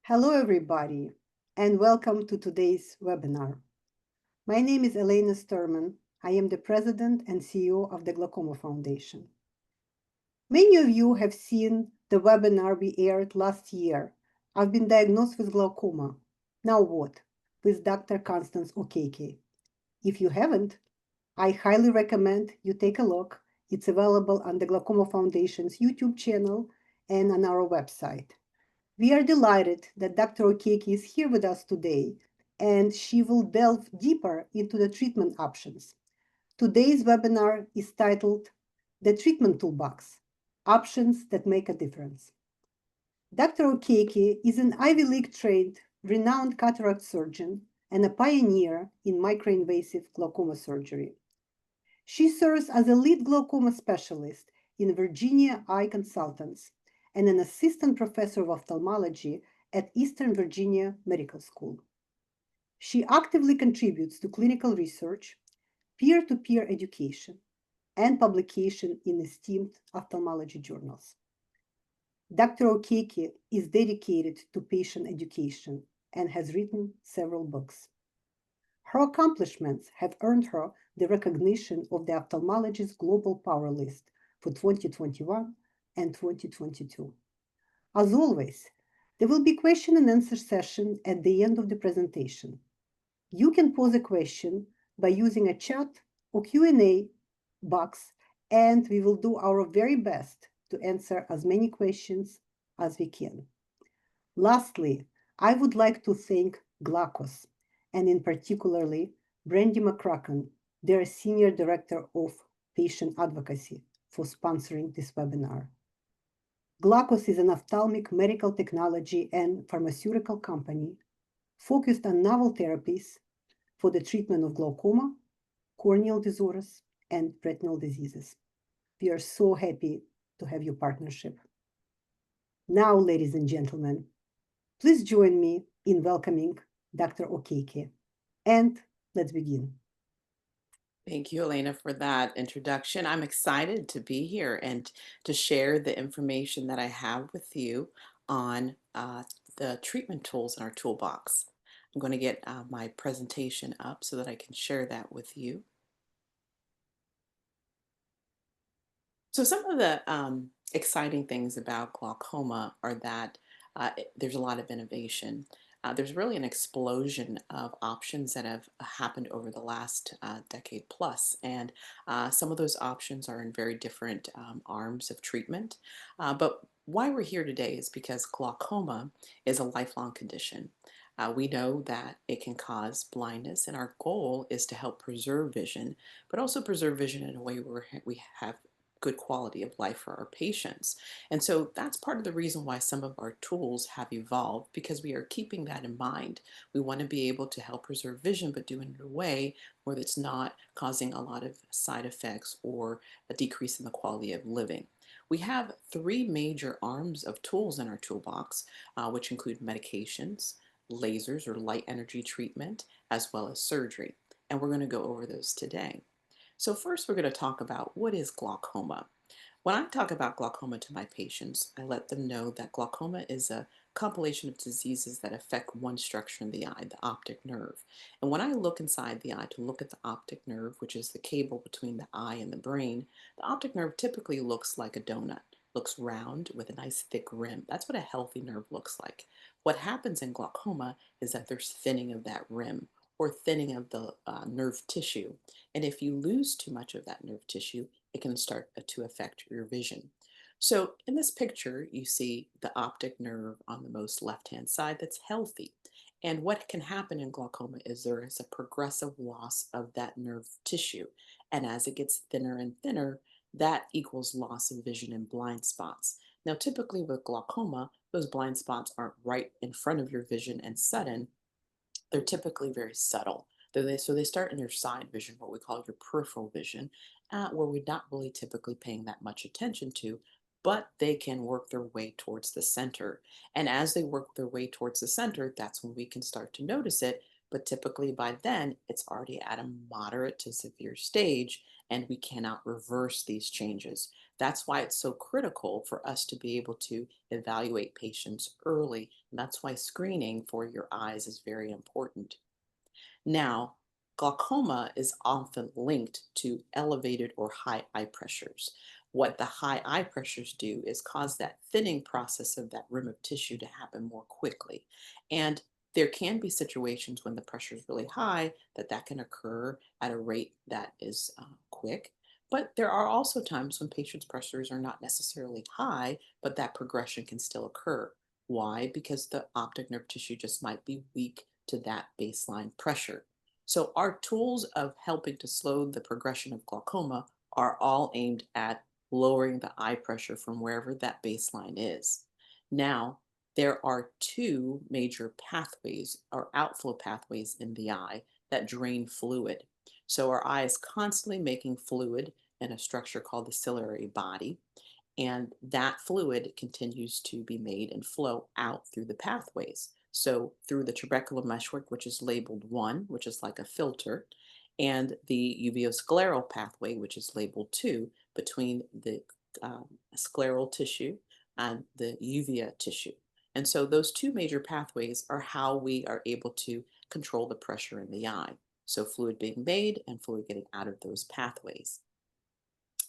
Hello, everybody, and welcome to today's webinar. My name is Elena Sturman. I am the President and CEO of the Glaucoma Foundation. Many of you have seen the webinar we aired last year. I've been diagnosed with glaucoma. Now what? With Dr. Constance Okeke. If you haven't, I highly recommend you take a look. It's available on the Glaucoma Foundation's YouTube channel and on our website. We are delighted that Dr. Okeke is here with us today, and she will delve deeper into the treatment options. Today's webinar is titled The Treatment Toolbox, Options That Make a Difference. Dr. Okeke is an Ivy League trained, renowned cataract surgeon and a pioneer in micro-invasive glaucoma surgery. She serves as a lead glaucoma specialist in Virginia Eye Consultants and an assistant professor of ophthalmology at Eastern Virginia Medical School. She actively contributes to clinical research, peer-to-peer education, and publication in esteemed ophthalmology journals. Dr. Okeke is dedicated to patient education and has written several books. Her accomplishments have earned her the recognition of the Ophthalmologist Global Power List for 2021 and 2022. As always, there will be question and answer session at the end of the presentation. You can pose a question by using a chat or Q&A box, and we will do our very best to answer as many questions as we can. Lastly, I would like to thank Glaucos, and in particularly Brandy McCracken, their Senior Director of Patient Advocacy, for sponsoring this webinar. Glaucos is an ophthalmic medical technology and pharmaceutical company focused on novel therapies for the treatment of glaucoma, corneal disorders, and retinal diseases. We are so happy to have your partnership. Now, ladies and gentlemen, please join me in welcoming Dr. Okeke. And let's begin. Thank you, Elena, for that introduction. I'm excited to be here and to share the information that I have with you on the treatment tools in our toolbox. I'm going to get my presentation up so that I can share that with you. So some of the exciting things about glaucoma are that there's a lot of innovation. There's really an explosion of options that have happened over the last decade plus, and some of those options are in very different arms of treatment. But why we're here today is because glaucoma is a lifelong condition. We know that it can cause blindness, and our goal is to help preserve vision, but also preserve vision in a way where we have good quality of life for our patients. And so that's part of the reason why some of our tools have evolved, because we are keeping that in mind. We want to be able to help preserve vision, but do it in a way where it's not causing a lot of side effects or a decrease in the quality of living. We have three major arms of tools in our toolbox, which include medications, lasers or light energy treatment, as well as surgery. And we're going to go over those today. So first we're going to talk about what is glaucoma. When I talk about glaucoma to my patients, I let them know that glaucoma is a compilation of diseases that affect one structure in the eye, the optic nerve. And when I look inside the eye to look at the optic nerve, which is the cable between the eye and the brain, the optic nerve typically looks like a donut, looks round with a nice thick rim. That's what a healthy nerve looks like. What happens in glaucoma is that there's thinning of that rim or thinning of the nerve tissue. And if you lose too much of that nerve tissue, it can start to affect your vision. So in this picture, you see the optic nerve on the most left-hand side that's healthy. And what can happen in glaucoma is there is a progressive loss of that nerve tissue. And as it gets thinner and thinner, that equals loss of vision and blind spots. Now, typically with glaucoma, those blind spots aren't right in front of your vision and sudden. They're typically very subtle. So they start in your side vision, what we call your peripheral vision, where we're not really typically paying that much attention to, but they can work their way towards the center. And as they work their way towards the center, that's when we can start to notice it but typically by then it's already at a moderate to severe stage and we cannot reverse these changes. That's why it's so critical for us to be able to evaluate patients early. And that's why screening for your eyes is very important. Now, glaucoma is often linked to elevated or high eye pressures. What the high eye pressures do is cause that thinning process of that rim of tissue to happen more quickly. And there can be situations when the pressure is really high that can occur at a rate that is quick. But there are also times when patients' pressures are not necessarily high, but that progression can still occur. Why? Because the optic nerve tissue just might be weak to that baseline pressure. So our tools of helping to slow the progression of glaucoma are all aimed at lowering the eye pressure from wherever that baseline is. Now, there are two major pathways or outflow pathways in the eye that drain fluid. So our eye is constantly making fluid in a structure called the ciliary body, and that fluid continues to be made and flow out through the pathways. So through the trabecular meshwork, which is labeled 1, which is like a filter, and the uveoscleral pathway, which is labeled 2, between the scleral tissue and the uvea tissue. And so those two major pathways are how we are able to control the pressure in the eye. So fluid being made and fluid getting out of those pathways.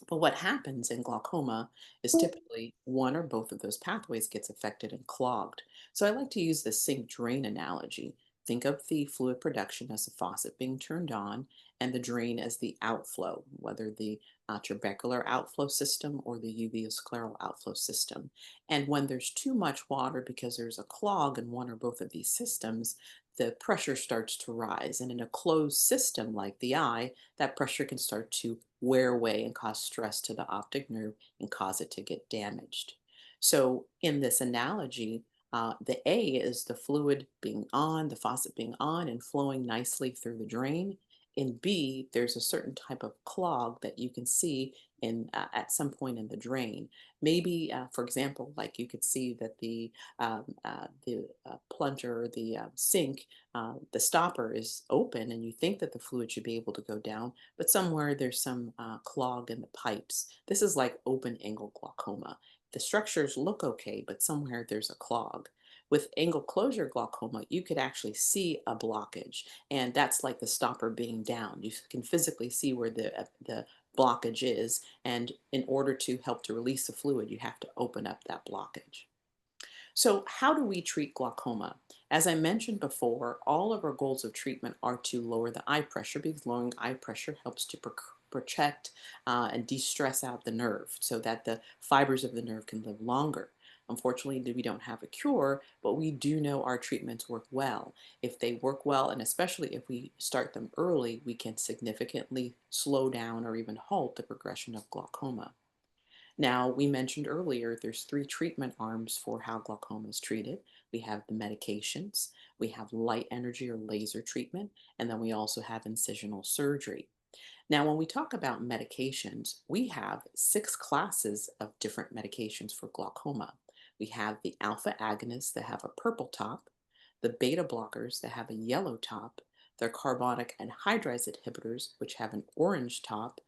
But what happens in glaucoma is typically one or both of those pathways gets affected and clogged. So I like to use the sink drain analogy. Think of the fluid production as a faucet being turned on and the drain as the outflow, whether the trabecular outflow system or the uveoscleral outflow system. And when there's too much water because there's a clog in one or both of these systems, the pressure starts to rise. And in a closed system like the eye, that pressure can start to wear away and cause stress to the optic nerve and cause it to get damaged. So, in this analogy, the A is the fluid being on, the faucet being on and flowing nicely through the drain. In B, there's a certain type of clog that you can see in at some point in the drain. Maybe, for example, like you could see that the plunger or the sink, the stopper is open, and you think that the fluid should be able to go down, but somewhere there's some clog in the pipes. This is like open angle glaucoma. The structures look okay, but somewhere there's a clog. With angle closure glaucoma, you could actually see a blockage, and that's like the stopper being down. You can physically see where the blockage is, and in order to help to release the fluid, you have to open up that blockage. So, how do we treat glaucoma? As I mentioned before, all of our goals of treatment are to lower the eye pressure because lowering eye pressure helps to protect and de stress out the nerve so that the fibers of the nerve can live longer. Unfortunately, we don't have a cure, but we do know our treatments work well. If they work well, and especially if we start them early, we can significantly slow down or even halt the progression of glaucoma. Now, we mentioned earlier there's three treatment arms for how glaucoma is treated. We have the medications, we have light energy or laser treatment, and then we also have incisional surgery. Now, when we talk about medications, we have 6 classes of different medications for glaucoma. We have the alpha agonists that have a purple top, the beta blockers that have a yellow top, the carbonic anhydrase inhibitors, which have an orange top,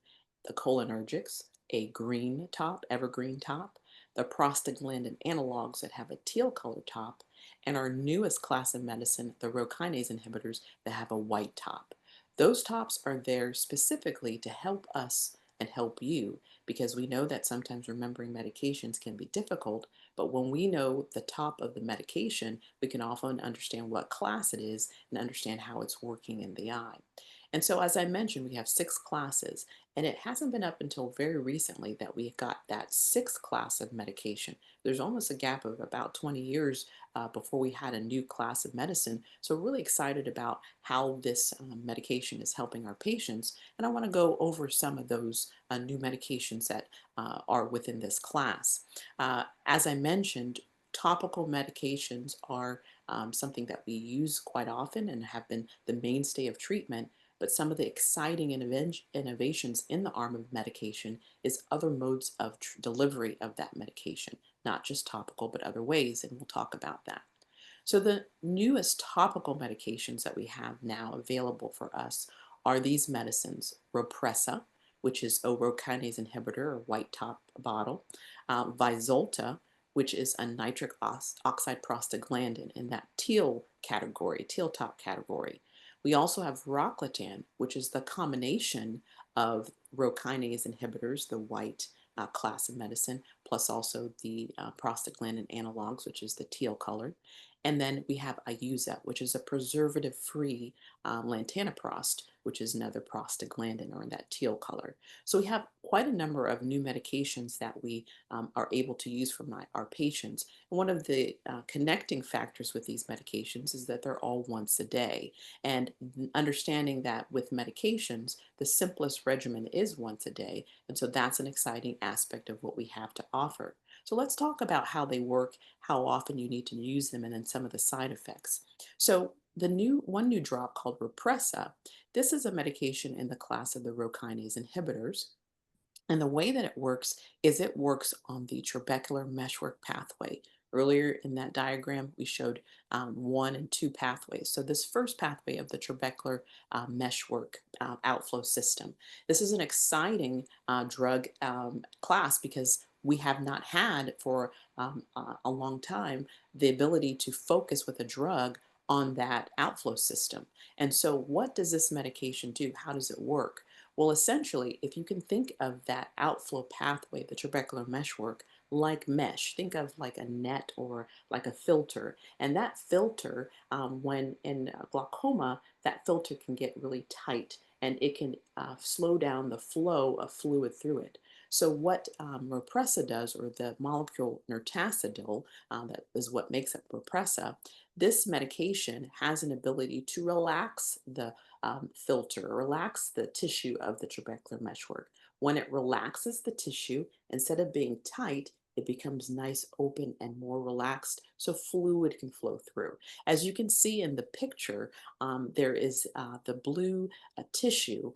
the cholinergics, a green top, evergreen top, the prostaglandin analogs that have a teal color top, and our newest class of medicine, the rho kinase inhibitors that have a white top. Those tops are there specifically to help us and help you because we know that sometimes remembering medications can be difficult, but when we know the top of the medication, we can often understand what class it is and understand how it's working in the eye. And so, as I mentioned, we have 6 classes, and it hasn't been up until very recently that we got that 6th class of medication. There's almost a gap of about 20 years before we had a new class of medicine. So, really excited about how this medication is helping our patients. And I want to go over some of those new medications that are within this class. As I mentioned, topical medications are something that we use quite often and have been the mainstay of treatment. But some of the exciting innovations in the arm of medication is other modes of delivery of that medication, not just topical, but other ways, and we'll talk about that. So the newest topical medications that we have now available for us are these medicines: Ropressa, which is a urokinase inhibitor or white top bottle; Vyzulta, which is a nitric oxide prostaglandin in that teal category, teal top category. We also have Rocklatan, which is the combination of urokinase inhibitors, the white class of medicine, plus also the prostaglandin analogs, which is the teal color. And then we have Iuza, which is a preservative-free lantanoprost, which is another prostaglandin or in that teal color. So we have quite a number of new medications that we are able to use for our patients. And one of the connecting factors with these medications is that they're all once a day. And understanding that with medications, the simplest regimen is once a day. And so that's an exciting aspect of what we have to offer. So let's talk about how they work, how often you need to use them, and then some of the side effects. So the one new drop called Repressa, this is a medication in the class of the urokinase inhibitors. And the way that it works is it works on the trabecular meshwork pathway. Earlier in that diagram, we showed one and two pathways. So this first pathway of the trabecular meshwork outflow system. This is an exciting drug class because we have not had for a long time the ability to focus with a drug on that outflow system. And so what does this medication do? How does it work? Well, essentially, if you can think of that outflow pathway, the trabecular meshwork, like mesh, think of like a net or like a filter. And that filter, when in glaucoma, that filter can get really tight and it can slow down the flow of fluid through it. So what Repressa does, or the molecule nirtacidil, that is what makes up Repressa, this medication has an ability to relax the filter, relax the tissue of the trabecular meshwork. When it relaxes the tissue, instead of being tight, it becomes nice, open, and more relaxed so fluid can flow through. As you can see in the picture, there is the blue tissue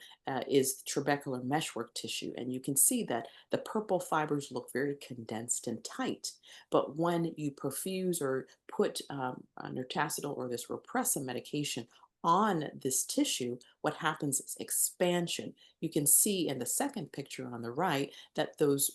is trabecular meshwork tissue, and you can see that the purple fibers look very condensed and tight. But when you perfuse or put nirtacidil or this Repressa medication on this tissue, what happens is expansion. You can see in the second picture on the right that those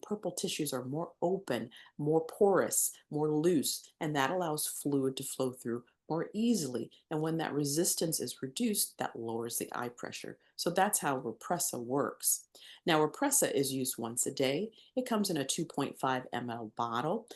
purple tissues are more open, more porous, more loose, and that allows fluid to flow through more easily. And when that resistance is reduced, that lowers the eye pressure. So that's how Repressa works. Now, Repressa is used once a day. It comes in a 2.5 ml bottle,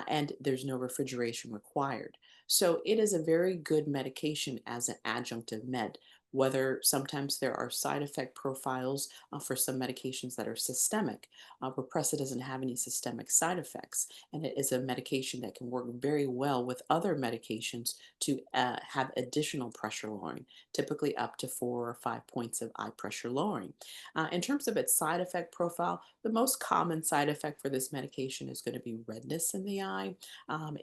and there's no refrigeration required. So it is a very good medication as an adjunctive med. Whether sometimes there are side effect profiles for some medications that are systemic. Repressa doesn't have any systemic side effects, and it is a medication that can work very well with other medications to have additional pressure lowering, typically up to 4 or 5 points of eye pressure lowering. In terms of its side effect profile, the most common side effect for this medication is going to be redness in the eye.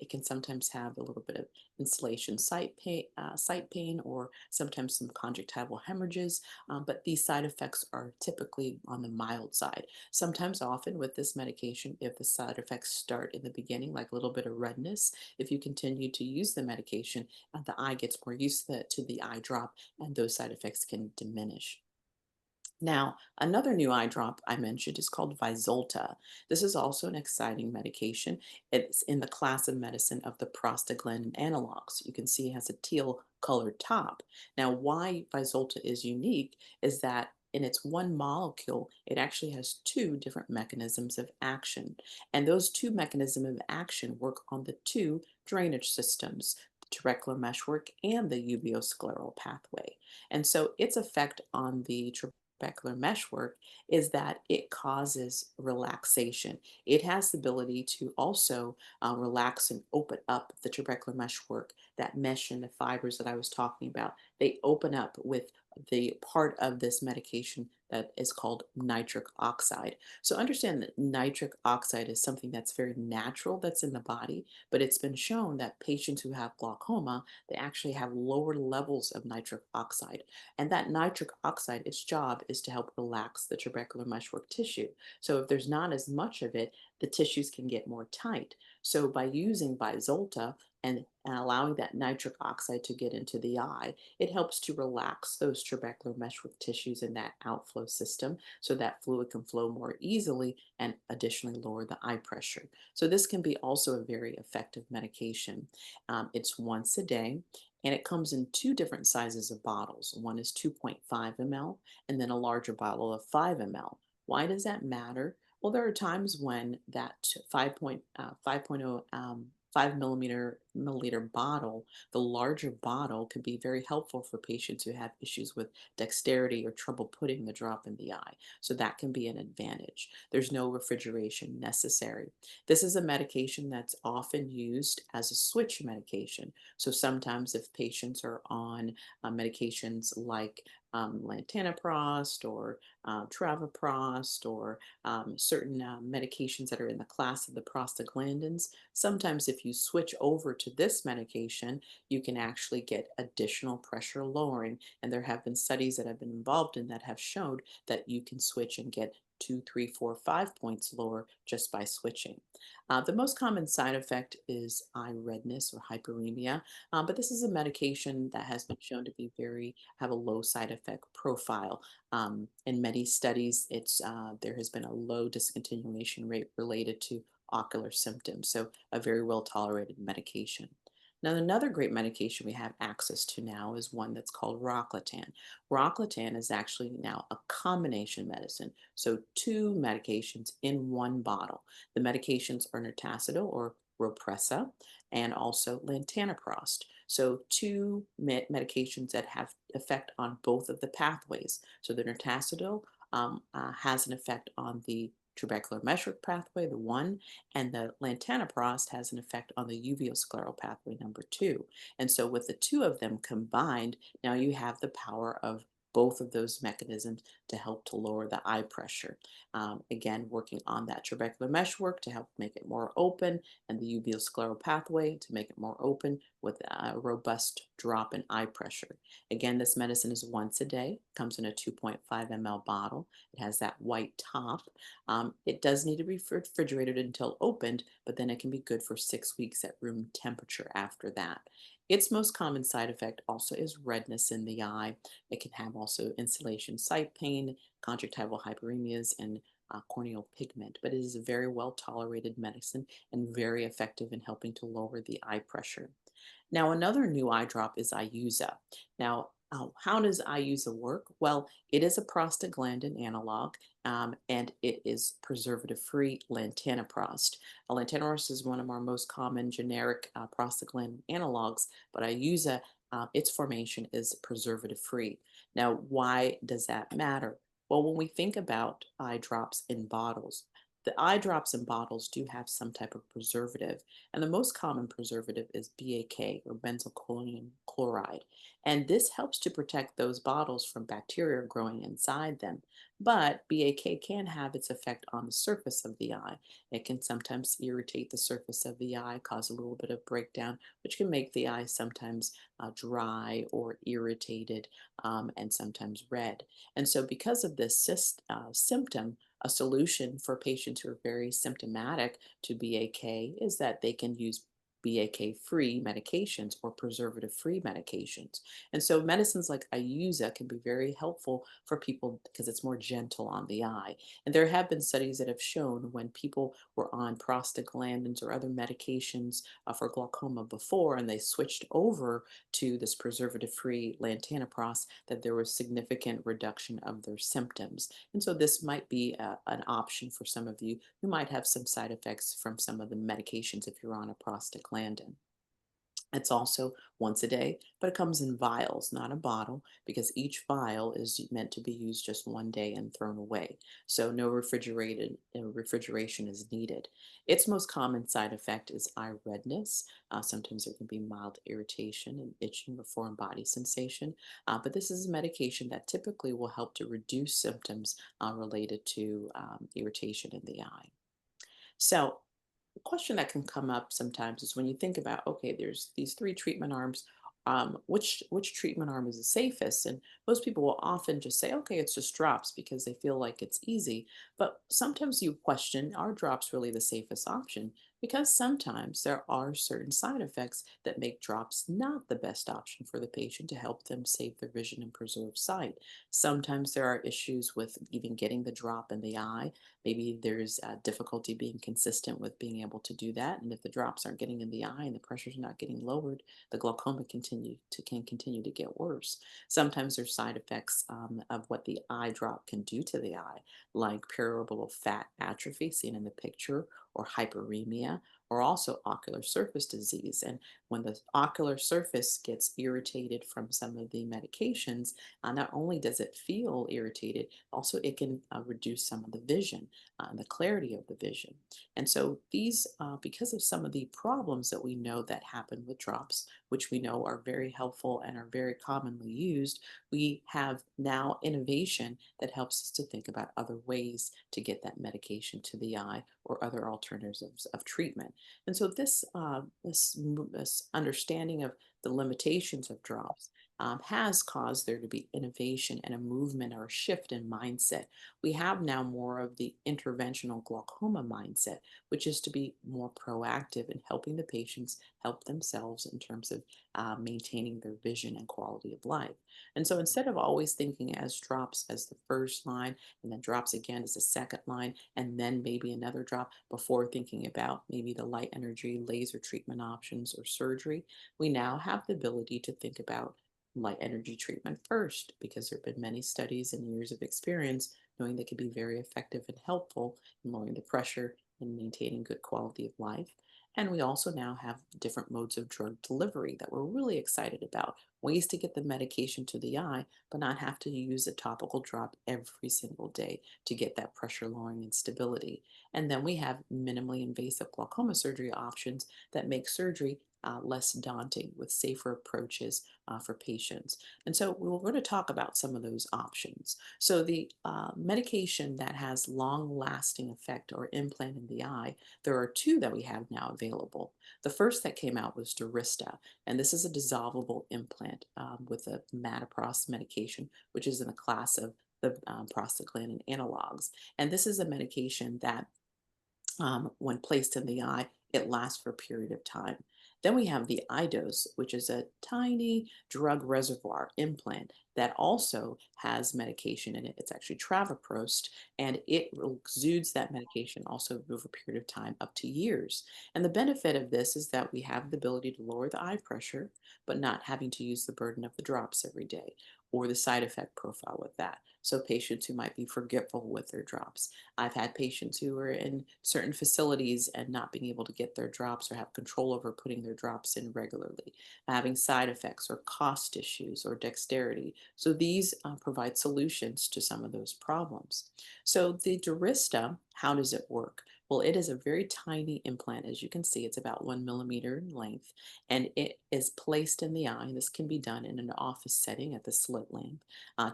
It can sometimes have a little bit of installation sight pain, or sometimes some conjunctival hemorrhages, but these side effects are typically on the mild side. Sometimes, often with this medication, if the side effects start in the beginning, like a little bit of redness, if you continue to use the medication, the eye gets more used to the eye drop, and those side effects can diminish. Now, another new eye drop I mentioned is called Vyzulta. This is also an exciting medication. It's in the class of medicine of the prostaglandin analogs. You can see it has a teal colored top. Now, why Vyzulta is unique is that in its one molecule, it actually has two different mechanisms of action. And those two mechanisms of action work on the two drainage systems, the trabecular meshwork and the uveoscleral pathway. And so its effect on the trabecular meshwork is that it causes relaxation. It has the ability to also relax and open up the trabecular meshwork, that mesh and the fibers that I was talking about. They open up with the part of this medication that is called nitric oxide. So understand that nitric oxide is something that's very natural, that's in the body, but it's been shown that patients who have glaucoma, they actually have lower levels of nitric oxide. And that nitric oxide, its job is to help relax the trabecular meshwork tissue. So if there's not as much of it, the tissues can get more tight. So by using Vyzulta and allowing that nitric oxide to get into the eye, it helps to relax those trabecular meshwork tissues in that outflow system so that fluid can flow more easily and additionally lower the eye pressure. So this can be also a very effective medication. It's once a day and it comes in two different sizes of bottles. One is 2.5 ml and then a larger bottle of 5 ml. Why does that matter? Well, there are times when that 5.0 5 milliliter bottle, the larger bottle, can be very helpful for patients who have issues with dexterity or trouble putting the drop in the eye. So that can be an advantage. There's no refrigeration necessary. This is a medication that's often used as a switch medication. So sometimes if patients are on medications like lantanoprost or travoprost or certain medications that are in the class of the prostaglandins. Sometimes if you switch over to this medication, you can actually get additional pressure lowering. And there have been studies that have been involved in that have showed that you can switch and get 2, 3, 4, 5 points lower just by switching. The most common side effect is eye redness or hyperemia, but this is a medication that has been shown to be have a low side effect profile. In many studies, there has been a low discontinuation rate related to ocular symptoms, so a very well tolerated medication. Now, another great medication we have access to now is one that's called Rocklatan. Rocklatan is actually now a combination medicine, so two medications in one bottle. The medications are Nurtazidil or Ropressa and also lantanoprost. So two medications that have effect on both of the pathways. So the Nurtazidil has an effect on the trabecular meshwork pathway, the one, and the lantanoprost has an effect on the uveoscleral pathway, number two. And so with the two of them combined, now you have the power of both of those mechanisms to help to lower the eye pressure. Again, working on that trabecular meshwork to help make it more open and the uveoscleral pathway to make it more open with a robust drop in eye pressure. Again, this medicine is once a day, comes in a 2.5 ml bottle. It has that white top. It does need to be refrigerated until opened, but then it can be good for 6 weeks at room temperature after that. Its most common side effect also is redness in the eye. It can have also instillation sight pain, conjunctival hyperemias, and corneal pigment, but it is a very well tolerated medicine and very effective in helping to lower the eye pressure. Now, another new eye drop is Iusa. Now, how does Iusa work? Well, it is a prostaglandin analog, and it is preservative-free lantanoprost. Lantanoprost is one of our most common generic prostaglandin analogs, but Iusa, its formation is preservative-free. Now, why does that matter? Well, when we think about eye drops in bottles, the eye drops in bottles do have some type of preservative, and the most common preservative is BAK or benzalkonium chloride. And this helps to protect those bottles from bacteria growing inside them. But BAK can have its effect on the surface of the eye. It can sometimes irritate the surface of the eye, cause a little bit of breakdown, which can make the eye sometimes dry or irritated and sometimes red. And so, because of this symptom, a solution for patients who are very symptomatic to BAK is that they can use BAK free medications or preservative free medications. And so medicines like Iusa can be very helpful for people because it's more gentle on the eye. And there have been studies that have shown when people were on prostaglandins or other medications for glaucoma before and they switched over to this preservative free lantanoprost, that there was significant reduction of their symptoms. And so this might be an option for some of you who might have some side effects from some of the medications if you're on a prostaglandin. It's also once a day, but it comes in vials, not a bottle, because each vial is meant to be used just one day and thrown away. So no refrigeration is needed. Its most common side effect is eye redness. Sometimes there can be mild irritation and itching or foreign body sensation. But this is a medication that typically will help to reduce symptoms related to irritation in the eye. So a question that can come up sometimes is when you think about, okay, there's these three treatment arms, which treatment arm is the safest? And most people will often just say, okay, it's just drops because they feel like it's easy. But sometimes you question, are drops really the safest option? Because sometimes there are certain side effects that make drops not the best option for the patient to help them save their vision and preserve sight. Sometimes there are issues with even getting the drop in the eye. Maybe there's difficulty being consistent with being able to do that. And if the drops aren't getting in the eye and the pressure's not getting lowered, the glaucoma can continue to get worse. Sometimes there's side effects of what the eye drop can do to the eye, like periorbital fat atrophy seen in the picture, or hyperemia, or also ocular surface disease. And when the ocular surface gets irritated from some of the medications, not only does it feel irritated, also it can reduce some of the vision and the clarity of the vision. And so because of some of the problems that we know that happen with drops, which we know are very helpful and are very commonly used, we have now innovation that helps us to think about other ways to get that medication to the eye or other alternatives of treatment. And so this understanding of the limitations of drops has caused there to be innovation and a movement or a shift in mindset. We have now more of the interventional glaucoma mindset, which is to be more proactive in helping the patients help themselves in terms of maintaining their vision and quality of life. And so instead of always thinking as drops as the first line and then drops again as the second line, and then maybe another drop before thinking about maybe the light energy laser treatment options or surgery, we now have the ability to think about light energy treatment first because there have been many studies and years of experience knowing they can be very effective and helpful in lowering the pressure and maintaining good quality of life. And we also now have different modes of drug delivery that we're really excited about, ways to get the medication to the eye, but not have to use a topical drop every single day to get that pressure lowering and stability. And then we have minimally invasive glaucoma surgery options that make surgery less daunting with safer approaches for patients. And so we're going to talk about some of those options. So the medication that has long lasting effect or implant in the eye, there are two that we have now available. The first that came out was Durista, and this is a dissolvable implant with a matopros medication, which is in the class of the prostaglandin analogs. And this is a medication that when placed in the eye, it lasts for a period of time. Then we have the iDose, which is a tiny drug reservoir implant that also has medication in it. It's actually travoprost, and it exudes that medication also over a period of time up to years. And the benefit of this is that we have the ability to lower the eye pressure, but not having to use the burden of the drops every day or the side effect profile with that. So patients who might be forgetful with their drops. I've had patients who are in certain facilities and not being able to get their drops or have control over putting their drops in regularly, having side effects or cost issues or dexterity. So these provide solutions to some of those problems. So the Durista, how does it work? Well, it is a very tiny implant. As you can see, it's about 1 millimeter in length, and it is placed in the eye. This can be done in an office setting at the slit lamp.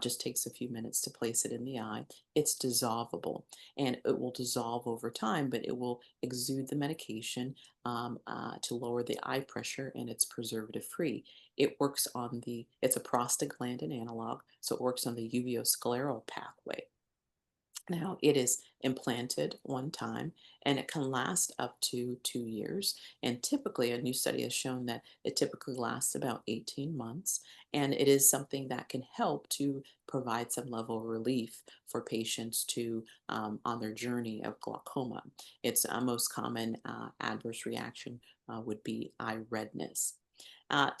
Just takes a few minutes to place it in the eye. It's dissolvable, and it will dissolve over time, but it will exude the medication to lower the eye pressure, and it's preservative free. It's a prostaglandin analog, so it works on the uveoscleral pathway. Now, it is implanted one time and it can last up to 2 years. And typically, a new study has shown that it typically lasts about 18 months. And it is something that can help to provide some level of relief for patients on their journey of glaucoma. Its most common adverse reaction would be eye redness.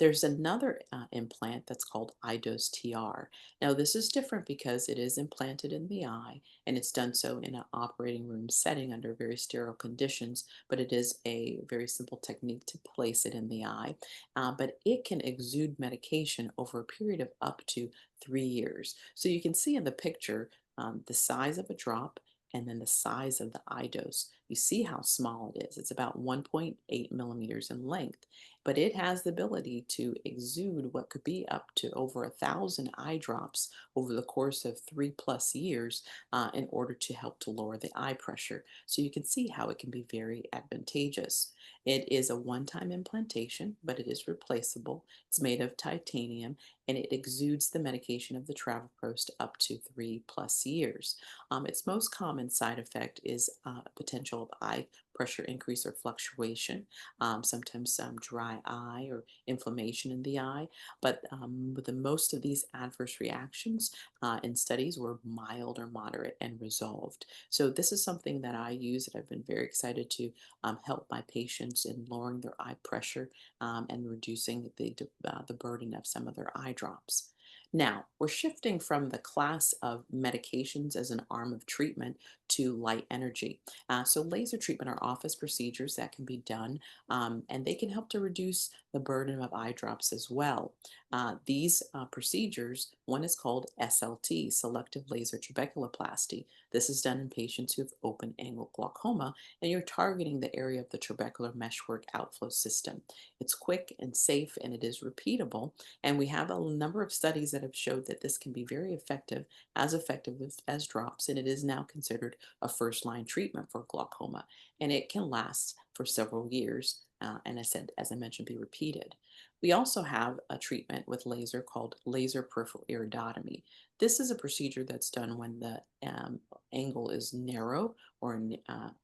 There's another implant that's called iDose TR. Now, this is different because it is implanted in the eye and it's done so in an operating room setting under very sterile conditions, but it is a very simple technique to place it in the eye. But it can exude medication over a period of up to 3 years. So you can see in the picture the size of a drop and then the size of the iDose. You see how small it is. It's about 1.8 millimeters in length, but it has the ability to exude what could be up to over 1,000 eye drops over the course of 3+ years in order to help to lower the eye pressure. So you can see how it can be very advantageous. It is a one-time implantation, but it is replaceable. It's made of titanium and it exudes the medication of the travoprost up to 3+ years. Its most common side effect is potential of eye pressure increase or fluctuation, sometimes some dry eye or inflammation in the eye. But with the most of these adverse reactions in studies were mild or moderate and resolved. So this is something that I use that I've been very excited to help my patients in lowering their eye pressure and reducing the burden of some of their eye drops. Now, we're shifting from the class of medications as an arm of treatment to light energy. So, laser treatment are office procedures that can be done, and they can help to reduce the burden of eye drops as well. These procedures, one is called SLT, selective laser trabeculoplasty. This is done in patients who have open angle glaucoma, and you're targeting the area of the trabecular meshwork outflow system. It's quick and safe, and it is repeatable. And we have a number of studies that have showed that this can be very effective as drops, and it is now considered a first line treatment for glaucoma. And it can last for several years. And as I mentioned, be repeated. We also have a treatment with laser called laser peripheral iridotomy. This is a procedure that's done when the angle is narrow or in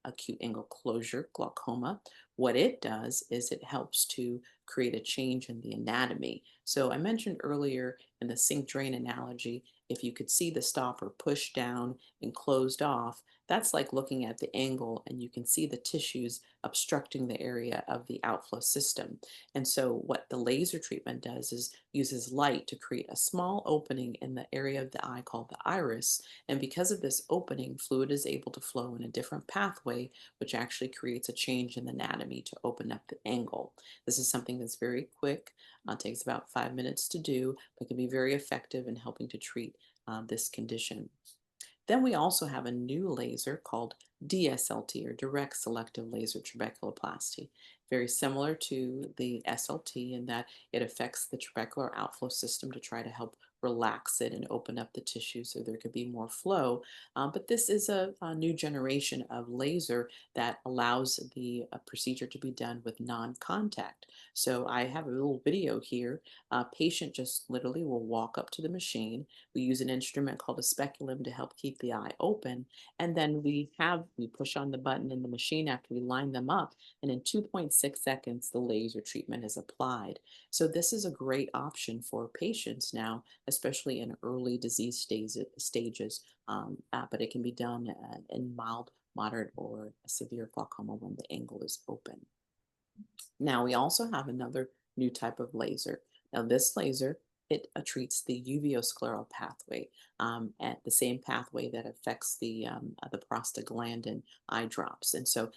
acute angle closure glaucoma. What it does is it helps to create a change in the anatomy. So I mentioned earlier in the sink drain analogy, if you could see the stopper pushed down and closed off, that's like looking at the angle and you can see the tissues obstructing the area of the outflow system. And so what the laser treatment does is uses light to create a small opening in the area of the eye called the iris. And because of this opening, fluid is able to flow in a different pathway, which actually creates a change in the anatomy to open up the angle. This is something that's very quick, takes about 5 minutes to do, but can be very effective in helping to treat this condition. Then we also have a new laser called DSLT or direct selective laser trabeculoplasty. Very similar to the SLT in that it affects the trabecular outflow system to try to help relax it and open up the tissue so there could be more flow. But this is a new generation of laser that allows the procedure to be done with non-contact. So I have a little video here. A patient just literally will walk up to the machine. We use an instrument called a speculum to help keep the eye open. And then we push on the button in the machine after we line them up. And in 2.6 seconds, the laser treatment is applied. So this is a great option for patients now, especially in early disease stages. But it can be done in mild, moderate, or severe glaucoma when the angle is open. Now we also have another new type of laser. Now this laser, it treats the uveoscleral pathway, at the same pathway that affects the prostaglandin eye drops. And so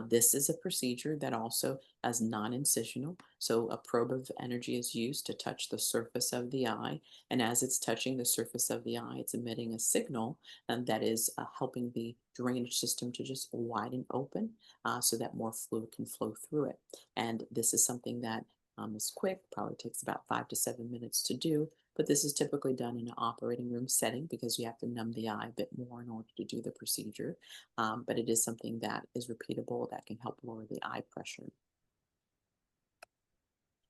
this is a procedure that also is non-incisional. So a probe of energy is used to touch the surface of the eye. And as it's touching the surface of the eye, it's emitting a signal that is helping the drainage system to just widen open so that more fluid can flow through it. And this is something that is quick, probably takes about 5 to 7 minutes to do, but this is typically done in an operating room setting because you have to numb the eye a bit more in order to do the procedure. But it is something that is repeatable that can help lower the eye pressure.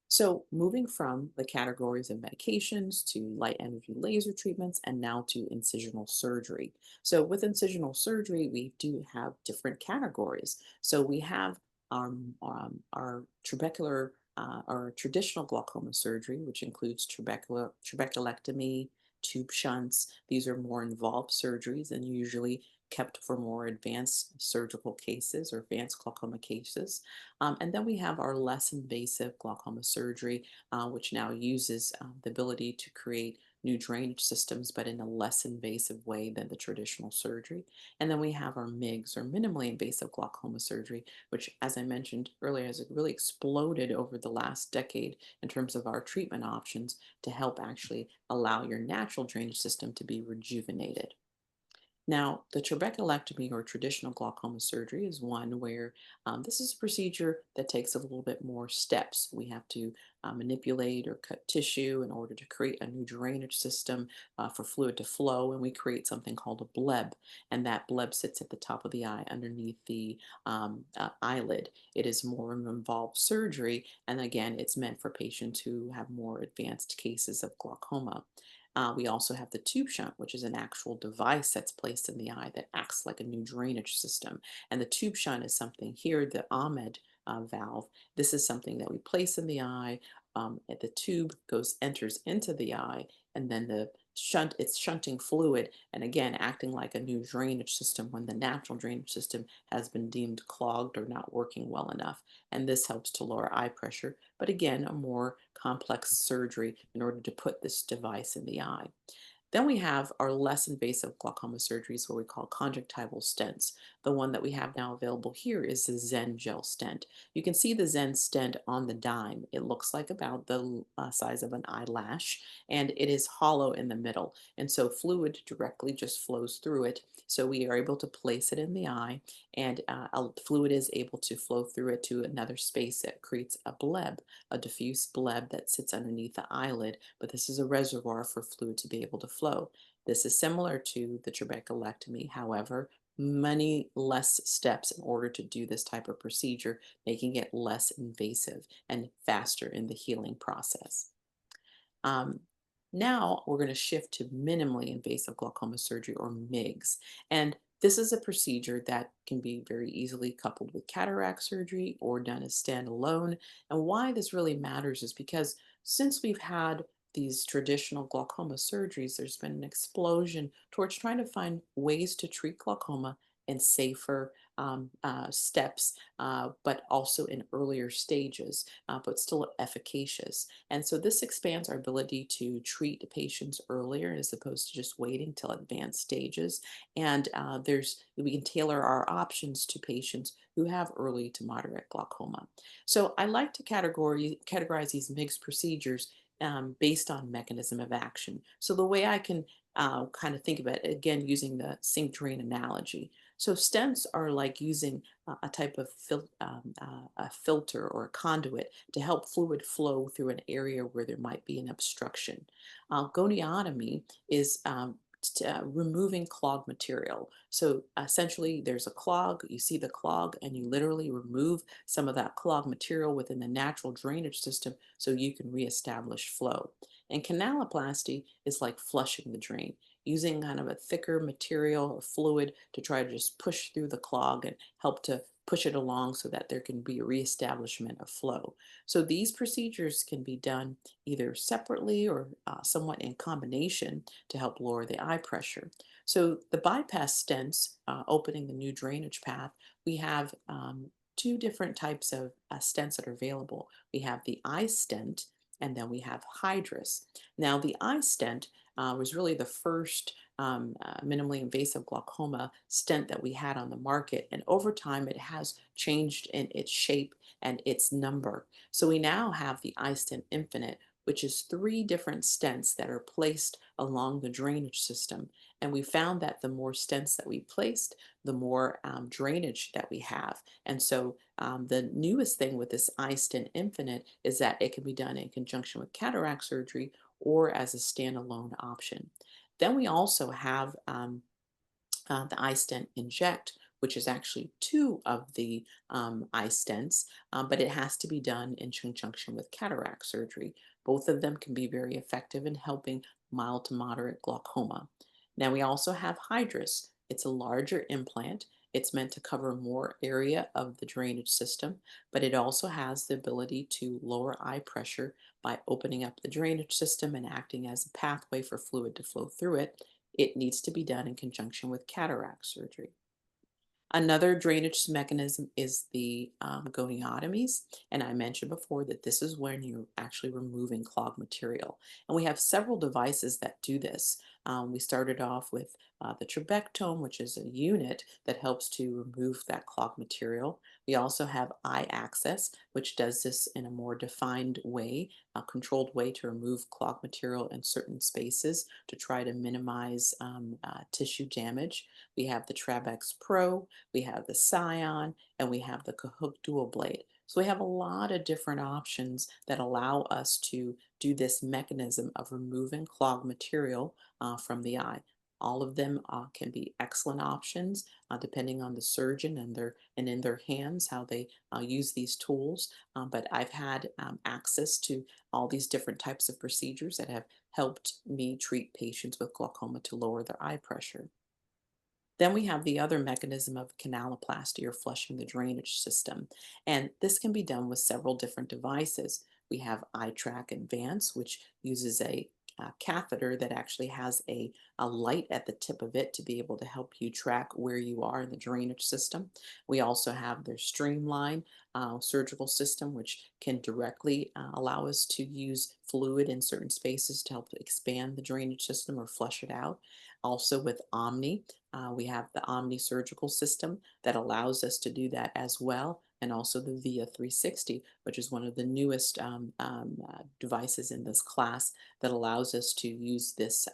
So, moving from the categories of medications to light energy laser treatments and now to incisional surgery. So, with incisional surgery, we do have different categories. So, we have our trabecular our traditional glaucoma surgery, which includes trabeculectomy, tube shunts. These are more involved surgeries and usually kept for more advanced surgical cases or advanced glaucoma cases. And then we have our less invasive glaucoma surgery, which now uses the ability to create new drainage systems, but in a less invasive way than the traditional surgery. And then we have our MIGS or minimally invasive glaucoma surgery, which, as I mentioned earlier, has really exploded over the last decade in terms of our treatment options to help actually allow your natural drainage system to be rejuvenated. Now, the trabeculectomy or traditional glaucoma surgery is one where this is a procedure that takes a little bit more steps. We have to manipulate or cut tissue in order to create a new drainage system for fluid to flow, and we create something called a bleb, and that bleb sits at the top of the eye underneath the eyelid. It is more of an involved surgery, and again, it's meant for patients who have more advanced cases of glaucoma. We also have the tube shunt, which is an actual device that's placed in the eye that acts like a new drainage system. And the tube shunt is something here, the Ahmed valve. This is something that we place in the eye. The tube enters into the eye, and then it's shunting fluid, and again, acting like a new drainage system when the natural drainage system has been deemed clogged or not working well enough. And this helps to lower eye pressure, but again, a more complex surgery in order to put this device in the eye. Then we have our less invasive glaucoma surgeries, what we call conjunctival stents. The one that we have now available here is the Zen gel stent. You can see the Zen stent on the dime. It looks like about the size of an eyelash, and it is hollow in the middle. And so fluid directly just flows through it. So we are able to place it in the eye, and fluid is able to flow through it to another space that creates a bleb, a diffuse bleb that sits underneath the eyelid, but this is a reservoir for fluid to be able to flow. This is similar to the trabeculectomy, however, many less steps in order to do this type of procedure, making it less invasive and faster in the healing process. Um, Now we're going to shift to minimally invasive glaucoma surgery, or MIGS. And this is a procedure that can be very easily coupled with cataract surgery or done as standalone. And why this really matters is because since we've had these traditional glaucoma surgeries, there's been an explosion towards trying to find ways to treat glaucoma in safer steps, but also in earlier stages, but still efficacious. And so this expands our ability to treat patients earlier as opposed to just waiting till advanced stages. And we can tailor our options to patients who have early to moderate glaucoma. So I like to categorize these mixed procedures based on mechanism of action. So the way I can kind of think of it, again, using the sink drain analogy. So stents are like using a type of a filter or a conduit to help fluid flow through an area where there might be an obstruction. Goniotomy is removing clog material. So essentially, there's a clog, you see the clog, and you literally remove some of that clog material within the natural drainage system so you can reestablish flow. And canaloplasty is like flushing the drain, using kind of a thicker material or fluid to try to just push through the clog and help to push it along so that there can be a reestablishment of flow. So these procedures can be done either separately or somewhat in combination to help lower the eye pressure. So the bypass stents, opening the new drainage path, we have two different types of stents that are available. We have the eye stent, and then we have hydrous. Now, the eye stent was really the first minimally invasive glaucoma stent that we had on the market. And over time, it has changed in its shape and its number. So we now have the iStent Infinite, which is three different stents that are placed along the drainage system. And we found that the more stents that we placed, the more drainage that we have. And so the newest thing with this iStent Infinite is that it can be done in conjunction with cataract surgery or as a standalone option. Then we also have the iStent Inject, which is actually two of the iStents, but it has to be done in conjunction with cataract surgery. Both of them can be very effective in helping mild to moderate glaucoma. Now we also have Hydrus. It's a larger implant. It's meant to cover more area of the drainage system, but it also has the ability to lower eye pressure by opening up the drainage system and acting as a pathway for fluid to flow through it. It needs to be done in conjunction with cataract surgery. Another drainage mechanism is the goniotomies. And I mentioned before that this is when you're actually removing clog material. And we have several devices that do this. We started off with the trabectome, which is a unit that helps to remove that clog material. We also have eye access, which does this in a more defined way, a controlled way to remove clog material in certain spaces to try to minimize tissue damage. We have the Trabex Pro, we have the Scion, and we have the Cahook Dual Blade. So we have a lot of different options that allow us to do this mechanism of removing clog material from the eye. All of them can be excellent options depending on the surgeon and in their hands how they use these tools. But I've had access to all these different types of procedures that have helped me treat patients with glaucoma to lower their eye pressure. Then we have the other mechanism of canaloplasty or flushing the drainage system. And this can be done with several different devices. We have iTrack Advance, which uses a catheter that actually has a light at the tip of it to be able to help you track where you are in the drainage system. We also have their Streamline surgical system, which can directly allow us to use fluid in certain spaces to help expand the drainage system or flush it out. Also with Omni, we have the Omni surgical system that allows us to do that as well, and also the VIA 360, which is one of the newest devices in this class that allows us to use this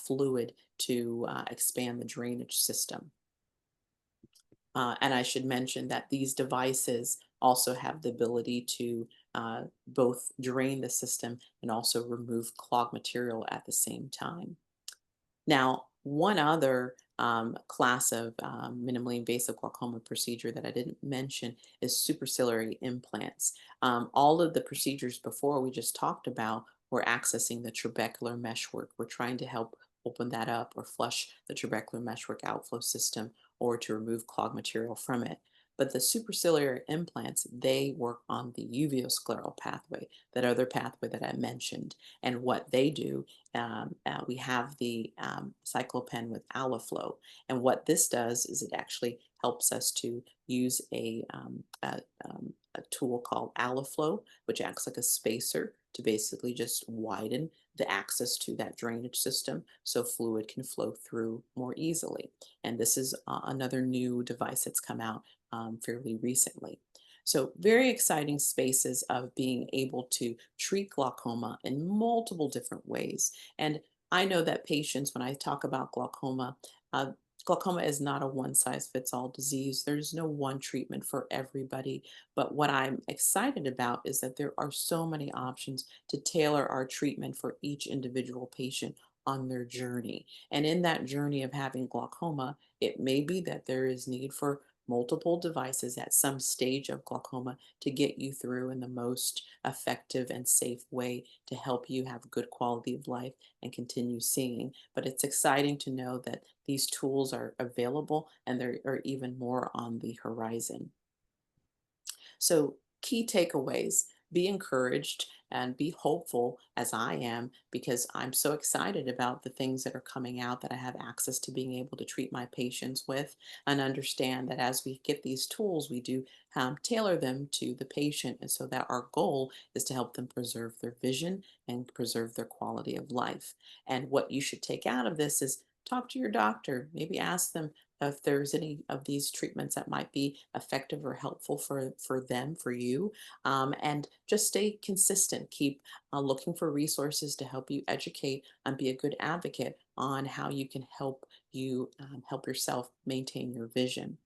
fluid to expand the drainage system. And I should mention that these devices also have the ability to both drain the system and also remove clog material at the same time. Now, one other class of minimally invasive glaucoma procedure that I didn't mention is superciliary implants. All of the procedures before we just talked about were accessing the trabecular meshwork. We're trying to help open that up or flush the trabecular meshwork outflow system or to remove clog material from it. But the superciliary implants, they work on the uveoscleral pathway, that other pathway that I mentioned. And what they do, we have the cyclopen with Alaflow. And what this does is it actually helps us to use a tool called Alaflow, which acts like a spacer to basically just widen the access to that drainage system so fluid can flow through more easily. And this is another new device that's come out fairly recently. So, very exciting spaces of being able to treat glaucoma in multiple different ways. And I know that patients, when I talk about uh, glaucoma is not a one size fits all disease. There's no one treatment for everybody. But what I'm excited about is that there are so many options to tailor our treatment for each individual patient on their journey. And in that journey of having glaucoma, it may be that there is need for multiple devices at some stage of glaucoma to get you through in the most effective and safe way to help you have good quality of life and continue seeing. But it's exciting to know that these tools are available and there are even more on the horizon. So, key takeaways: be encouraged and be hopeful as I am because I'm so excited about the things that are coming out that I have access to being able to treat my patients with, and understand that as we get these tools, we do tailor them to the patient. And so that our goal is to help them preserve their vision and preserve their quality of life. And what you should take out of this is talk to your doctor, maybe ask them if there's any of these treatments that might be effective or helpful for them, for you, and just stay consistent. Keep looking for resources to help you educate and be a good advocate on how you can help you help yourself maintain your vision.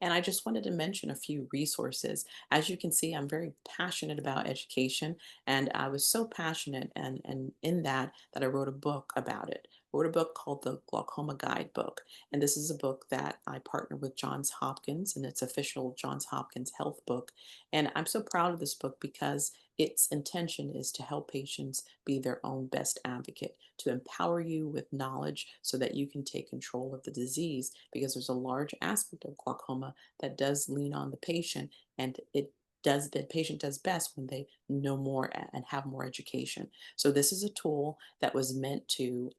And I just wanted to mention a few resources. As you can see, I'm very passionate about education, and I was so passionate and in that I wrote a book about it. I wrote a book called the Glaucoma Guidebook, and this is a book that I partnered with Johns Hopkins, and it's official Johns Hopkins Health Book. And I'm so proud of this book because its intention is to help patients be their own best advocate, to empower you with knowledge so that you can take control of the disease, because there's a large aspect of glaucoma that does lean on the patient, and the patient does best when they know more and have more education. So this is a tool that was meant to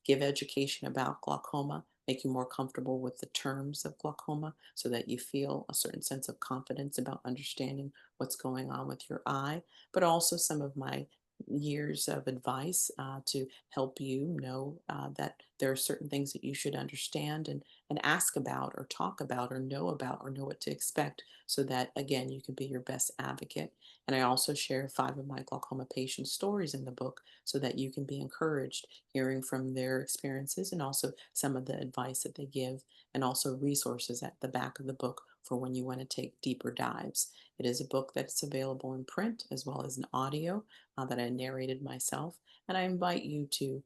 give education about glaucoma, make you more comfortable with the terms of glaucoma so that you feel a certain sense of confidence about understanding what's going on with your eye, but also some of my years of advice to help you know that there are certain things that you should understand and ask about or talk about or know what to expect so that again you can be your best advocate. And I also share 5 of my glaucoma patient stories in the book so that you can be encouraged hearing from their experiences and also some of the advice that they give, and also resources at the back of the book for when you want to take deeper dives. It is a book that's available in print as well as an audio that I narrated myself. And I invite you to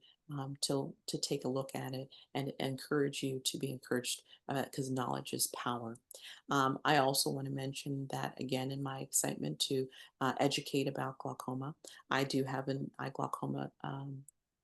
to take a look at it and encourage you to be encouraged because knowledge is power. I also want to mention that again in my excitement to educate about glaucoma, I do have an eye glaucoma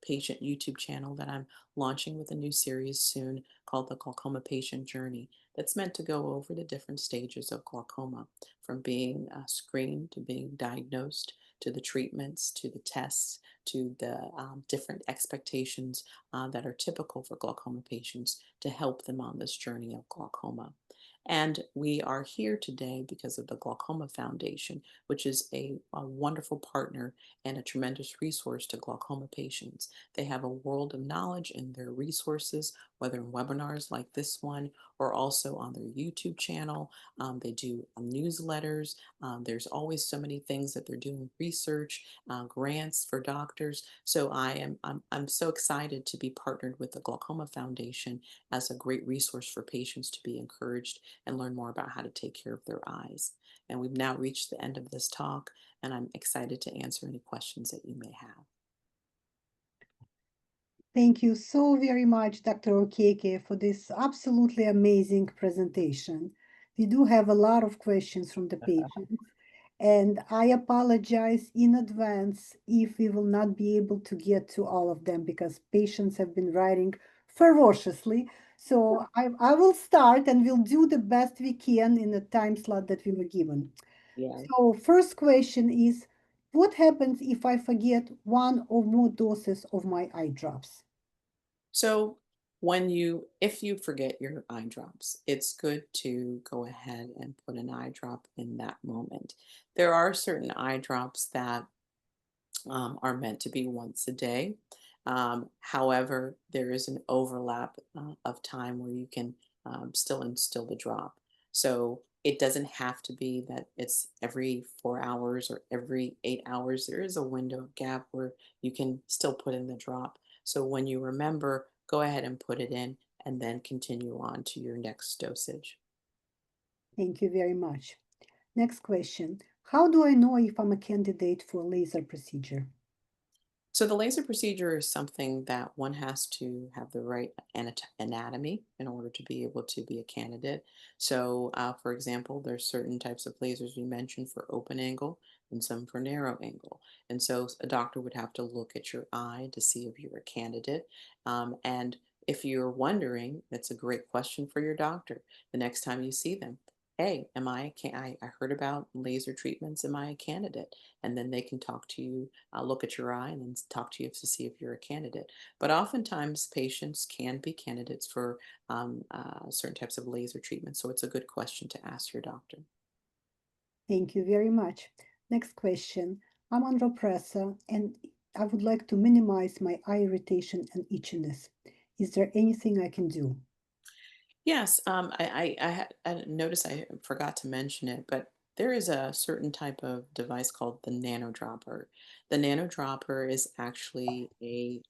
patient YouTube channel that I'm launching with a new series soon called the Glaucoma Patient Journey. That's meant to go over the different stages of glaucoma, from being screened to being diagnosed, to the treatments, to the tests, to the different expectations that are typical for glaucoma patients to help them on this journey of glaucoma. And we are here today because of the Glaucoma Foundation, which is a wonderful partner and a tremendous resource to glaucoma patients. They have a world of knowledge in their resources, whether in webinars like this one or also on their YouTube channel. They do newsletters. There's always so many things that they're doing research, grants for doctors. So I'm so excited to be partnered with the Glaucoma Foundation as a great resource for patients to be encouraged and learn more about how to take care of their eyes. And we've now reached the end of this talk, and I'm excited to answer any questions that you may have. Thank you so very much, Dr. Okeke, for this absolutely amazing presentation. We do have a lot of questions from the patients, and I apologize in advance if we will not be able to get to all of them because patients have been writing ferociously. So I will start and we'll do the best we can in the time slot that we were given. Yeah. So first question is, what happens if I forget one or more doses of my eye drops? So if you forget your eye drops, it's good to go ahead and put an eye drop in that moment. There are certain eye drops that are meant to be once a day. However, there is an overlap of time where you can still instill the drop. So it doesn't have to be that it's every 4 hours or every 8 hours. There is a window of gap where you can still put in the drop. So when you remember, go ahead and put it in and then continue on to your next dosage. Thank you very much. Next question. How do I know if I'm a candidate for a laser procedure? So the laser procedure is something that one has to have the right anatomy in order to be able to be a candidate. So, for example, there's certain types of lasers we mentioned for open angle and some for narrow angle. And so a doctor would have to look at your eye to see if you're a candidate. And if you're wondering, that's a great question for your doctor the next time you see them. Hey, I heard about laser treatments. Am I a candidate? And then they can talk to you, look at your eye and then talk to you to see if you're a candidate. But oftentimes patients can be candidates for certain types of laser treatment. So it's a good question to ask your doctor. Thank you very much. Next question. I'm under pressure and I would like to minimize my eye irritation and itchiness. Is there anything I can do? Yes, I noticed I forgot to mention it, but there is a certain type of device called the nano dropper. The nano dropper is actually a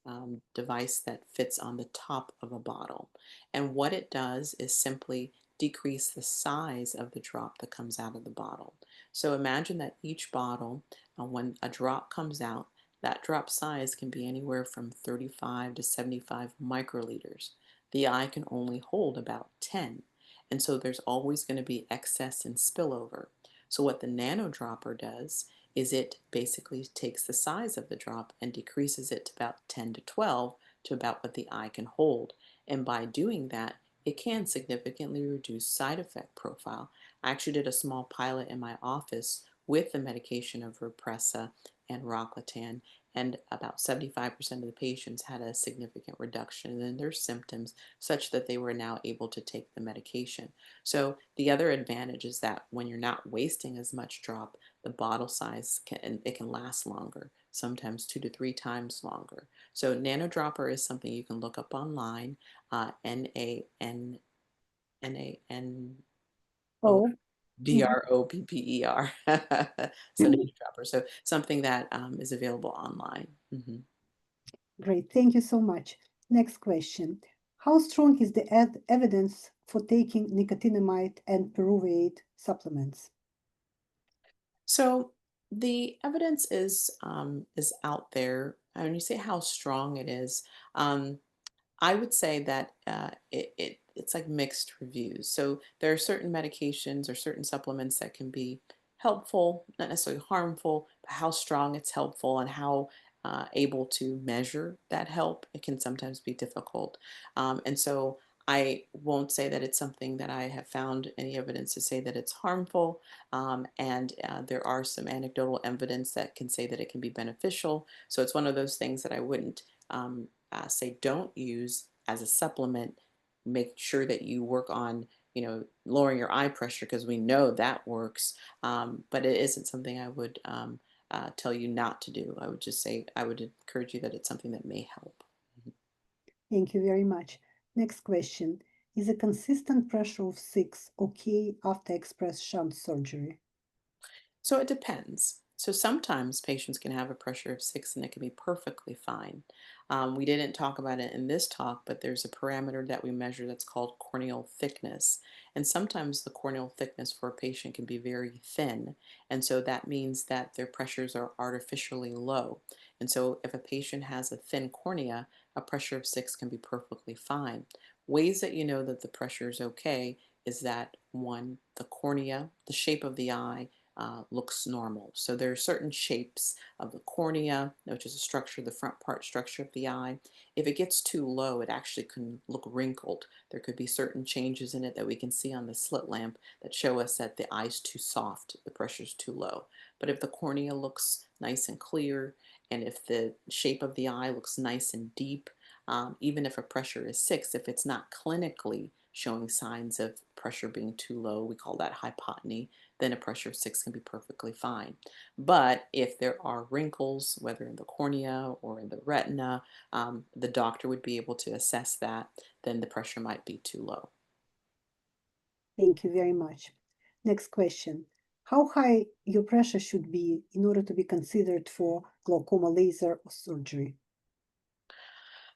device that fits on the top of a bottle. And what it does is simply decrease the size of the drop that comes out of the bottle. So imagine that each bottle, when a drop comes out, that drop size can be anywhere from 35 to 75 microliters. The eye can only hold about 10. And so there's always going to be excess and spillover. So what the nano dropper does is it basically takes the size of the drop and decreases it to about 10 to 12 to about what the eye can hold. And by doing that, it can significantly reduce side effect profile. I actually did a small pilot in my office with the medication of Repressa and Rocklatan, and about 75% of the patients had a significant reduction in their symptoms such that they were now able to take the medication. So the other advantage is that when you're not wasting as much drop, the bottle size can last longer, sometimes 2 to 3 times longer. So nano dropper is something you can look up online, N-A-N-O Oh, mhm, Dropper. So nano dropper. So something that is available online. Mhm. great. Thank you so much. Next question. How strong is the evidence for taking nicotinamide and pyruvate supplements? So the evidence is out there. When you say how strong it is, um, I would say that it's like mixed reviews. So there are certain medications or certain supplements that can be helpful, not necessarily harmful, but how strong it's helpful and how able to measure that help, it can sometimes be difficult. And so I won't say that it's something that I have found any evidence to say that it's harmful. And there are some anecdotal evidence that can say that it can be beneficial. So it's one of those things that I wouldn't say don't use as a supplement. Make sure that you work on, lowering your eye pressure because we know that works. But it isn't something I would tell you not to do. I would just say I would encourage you that it's something that may help. Mhm. Thank you very much. Next question. Is a consistent pressure of 6 okay after express shunt surgery? So it depends. So sometimes patients can have a pressure of 6 and it can be perfectly fine. We didn't talk about it in this talk, but there's a parameter that we measure that's called corneal thickness. And sometimes the corneal thickness for a patient can be very thin. And so that means that their pressures are artificially low. And so if a patient has a thin cornea, a pressure of 6 can be perfectly fine. Ways that you know that the pressure is okay is that one, the cornea, the shape of the eye, looks normal. So there are certain shapes of the cornea, which is a structure, the front part structure of the eye. If it gets too low, it actually can look wrinkled. There could be certain changes in it that we can see on the slit lamp that show us that the eye's too soft, the pressure's too low. But if the cornea looks nice and clear, and if the shape of the eye looks nice and deep, even if a pressure is 6, if it's not clinically showing signs of pressure being too low, we call that hypotony, then a pressure of 6 can be perfectly fine. But if there are wrinkles, whether in the cornea or in the retina, the doctor would be able to assess that, then the pressure might be too low. Thank you very much. Next question. How high your pressure should be in order to be considered for glaucoma laser or surgery?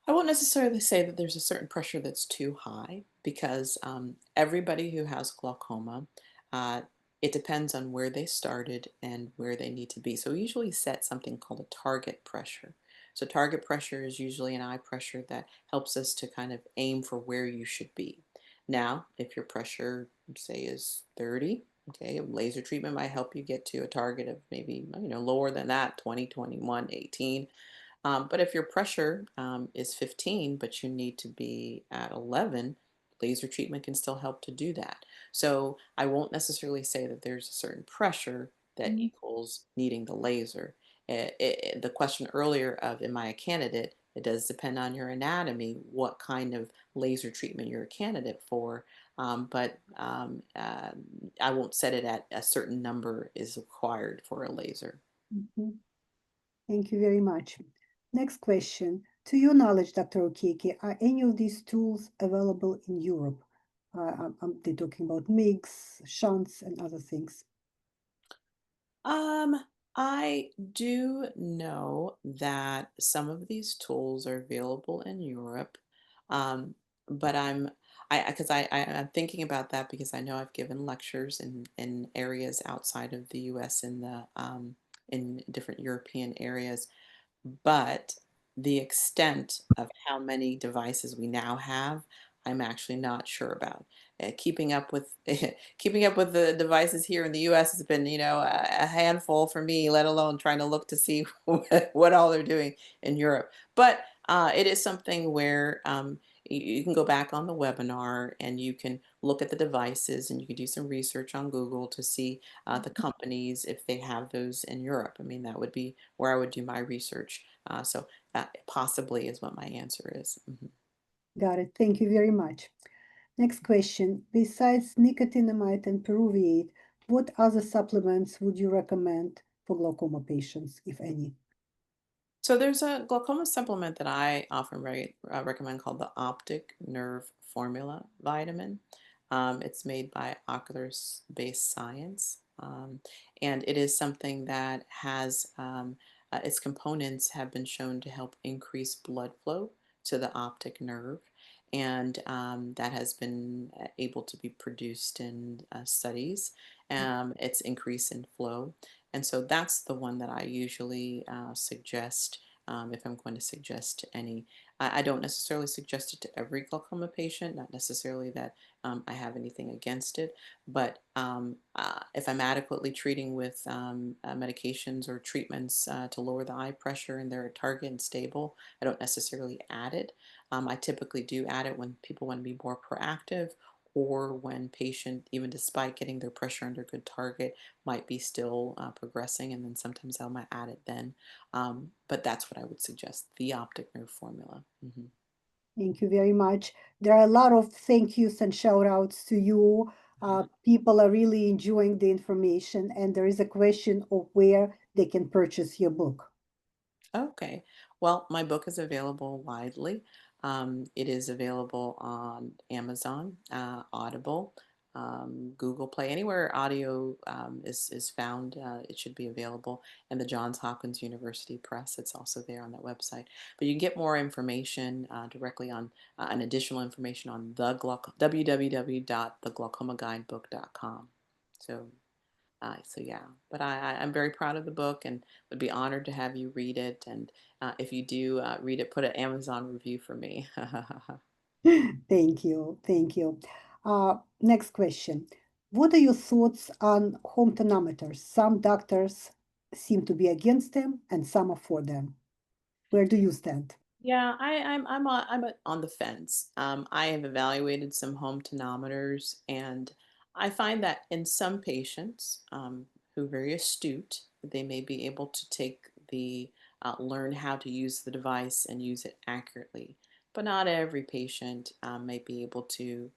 I won't necessarily say that there's a certain pressure that's too high because everybody who has glaucoma, uh, it depends on where they started and where they need to be. So we usually set something called a target pressure. So target pressure is usually an eye pressure that helps us to kind of aim for where you should be. Now, if your pressure, say, is 30, okay, laser treatment might help you get to a target of maybe, lower than that, 20, 21, 18. But if your pressure is 15, but you need to be at 11, laser treatment can still help to do that. So I won't necessarily say that there's a certain pressure that Mhm, equals needing the laser. The question earlier of am I a candidate? It does depend on your anatomy, what kind of laser treatment you're a candidate for. But I won't set it at a certain number is required for a laser. mhm. Thank you very much. Next question. To your knowledge, Dr. Okeke, are any of these tools available in Europe? They're talking about MIGS, shunts, and other things. Um, I do know that some of these tools are available in Europe, um, but because I'm thinking about that because I know I've given lectures in areas outside of the U.S. In different European areas, but the extent of how many devices we now have, I'm actually not sure about. Keeping up with keeping up with the devices here in the U.S. has been, a handful for me. Let alone trying to look to see what all they're doing in Europe. But it is something where you can go back on the webinar and you can look at the devices and you can do some research on Google to see the companies if they have those in Europe. I mean, that would be where I would do my research. So that possibly is what my answer is. Mhm. Got it. Thank you very much. Next question. Besides nicotinamide and pyruviate, what other supplements would you recommend for glaucoma patients, if any? So there's a glaucoma supplement that I often recommend called the Optic Nerve Formula Vitamin. It's made by Oculus-based science, and it is something that has its components have been shown to help increase blood flow to the optic nerve, and that has been able to be produced in studies. Its increase in flow. And so that's the one that I usually suggest if I'm going to suggest any. I don't necessarily suggest it to every glaucoma patient, not necessarily that I have anything against it, but if I'm adequately treating with medications or treatments to lower the eye pressure and they're target and stable, I don't necessarily add it. I typically do add it when people want to be more proactive or when patient, even despite getting their pressure under good target, might be still progressing, and then sometimes I might add it then. But that's what I would suggest, the optic nerve formula. Thank you very much. There are a lot of thank yous and shout outs to you. People are really enjoying the information, and there is a question of where they can purchase your book. Okay. Well, my book is available widely. It is available on Amazon, Audible, Google Play, anywhere audio is found. It should be available. And the Johns Hopkins University Press, it's also there on that website. But you can get more information directly on and additional information on www.theglaucomaguidebook.com. So yeah, but I'm very proud of the book and would be honored to have you read it. And if you do read it, put an Amazon review for me. Thank you. Thank you. Next question. What are your thoughts on home tonometers? Some doctors seem to be against them and some are for them. Where do you stand? Yeah, I'm on the fence. I have evaluated some home tonometers, and I find that in some patients who are very astute, they may be able to take the learn how to use the device and use it accurately. But not every patient may be able to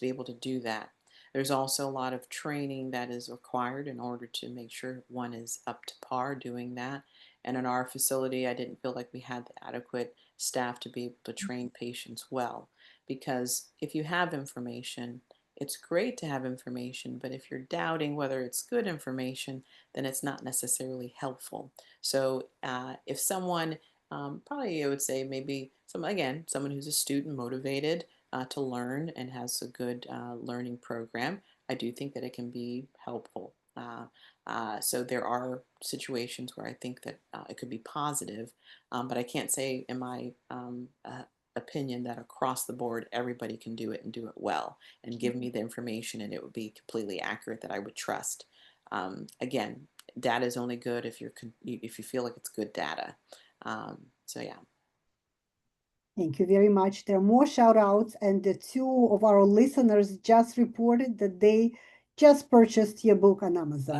be able to do that. There's also a lot of training that is required in order to make sure one is up to par doing that. And in our facility, I didn't feel like we had the adequate staff to be able to train patients well. Because if you have information, it's great to have information, but if you're doubting whether it's good information, then it's not necessarily helpful. So if someone, probably I would say maybe someone who's astute and motivated to learn and has a good learning program, I do think that it can be helpful. So there are situations where I think that it could be positive, but I can't say in my opinion that across the board everybody can do it and do it well and give me the information and it would be completely accurate that I would trust. Again, data is only good if you feel like it's good data. So yeah. Thank you very much. There are more shout outs, and the two of our listeners just reported that they just purchased your book on Amazon.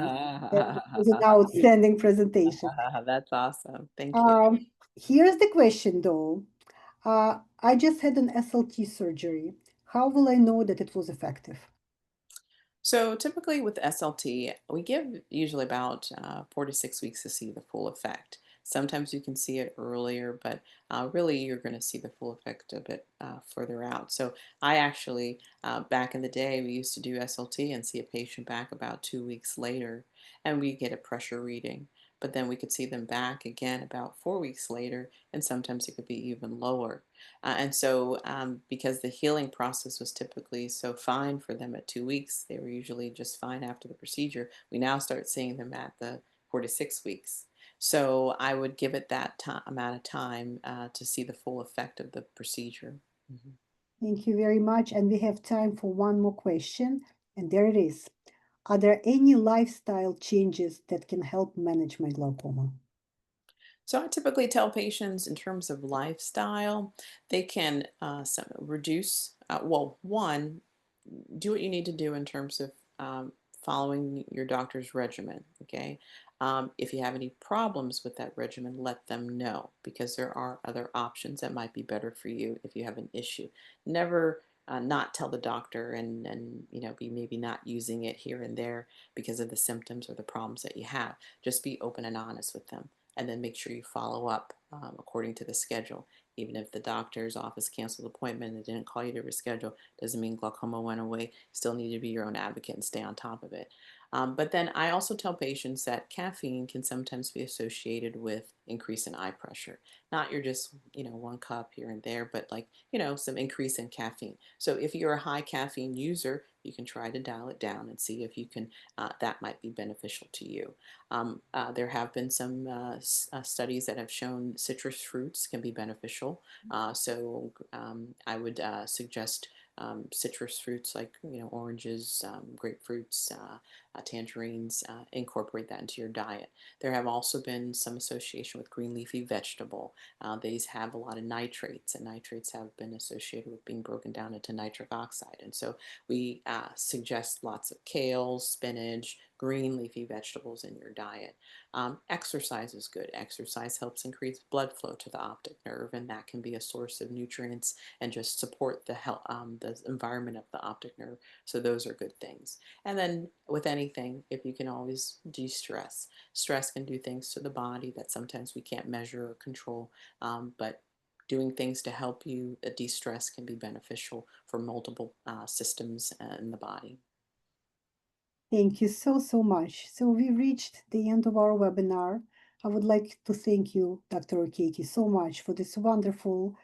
That was an outstanding presentation. That's awesome. Thank you. Um, Here's the question though. I just had an SLT surgery. How will I know that it was effective? So typically with SLT, we give usually about 4 to 6 weeks to see the full effect. Sometimes you can see it earlier, but really you're going to see the full effect a bit further out. So I actually, back in the day, we used to do SLT and see a patient back about 2 weeks later, and we get a pressure reading. But then we could see them back again about 4 weeks later, and sometimes it could be even lower. Because the healing process was typically so fine for them at 2 weeks, they were usually just fine after the procedure. We now start seeing them at the 4 to 6 weeks. So I would give it that amount of time to see the full effect of the procedure. Mhm. Thank you very much. And we have time for one more question. And there it is. Are there any lifestyle changes that can help manage my glaucoma? So I typically tell patients in terms of lifestyle, they can reduce, one, do what you need to do in terms of following your doctor's regimen. Okay. If you have any problems with that regimen, let them know because there are other options that might be better for you if you have an issue. Never not tell the doctor and be maybe not using it here and there because of the symptoms or the problems that you have. Just be open and honest with them and then make sure you follow up according to the schedule. Even if the doctor's office canceled the appointment and didn't call you to reschedule, doesn't mean glaucoma went away. Still need to be your own advocate and stay on top of it. But then I also tell patients that caffeine can sometimes be associated with increase in eye pressure. Not your just, 1 cup here and there, but like, some increase in caffeine. So if you're a high caffeine user, you can try to dial it down and see if you can, that might be beneficial to you. There have been some studies that have shown citrus fruits can be beneficial. So I would suggest citrus fruits like oranges, grapefruits, tangerines. Incorporate that into your diet. There have also been some association with green leafy vegetable. These have a lot of nitrates, and nitrates have been associated with being broken down into nitric oxide. And so we suggest lots of kale, spinach, green leafy vegetables in your diet. Exercise is good. Exercise helps increase blood flow to the optic nerve, and that can be a source of nutrients and just support the health, the environment of the optic nerve. So those are good things. And then with anything, if you can always de-stress. Stress can do things to the body that sometimes we can't measure or control, but doing things to help you de-stress can be beneficial for multiple systems in the body. Thank you so, so much. So we reached the end of our webinar. I would like to thank you, Dr. Okeke, so much for this wonderful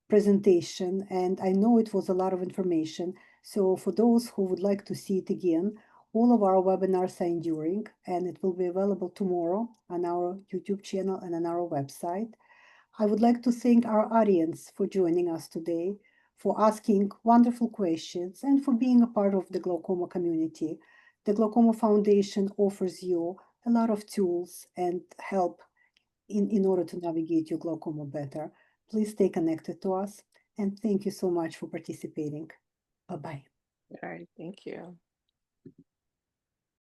presentation. And I know it was a lot of information. So for those who would like to see it again, all of our webinars are enduring, and it will be available tomorrow on our YouTube channel and on our website. I would like to thank our audience for joining us today, for asking wonderful questions, and for being a part of the glaucoma community. The Glaucoma Foundation offers you a lot of tools and help in order to navigate your glaucoma better. Please stay connected to us, and thank you so much for participating. Bye-bye. All right, thank you.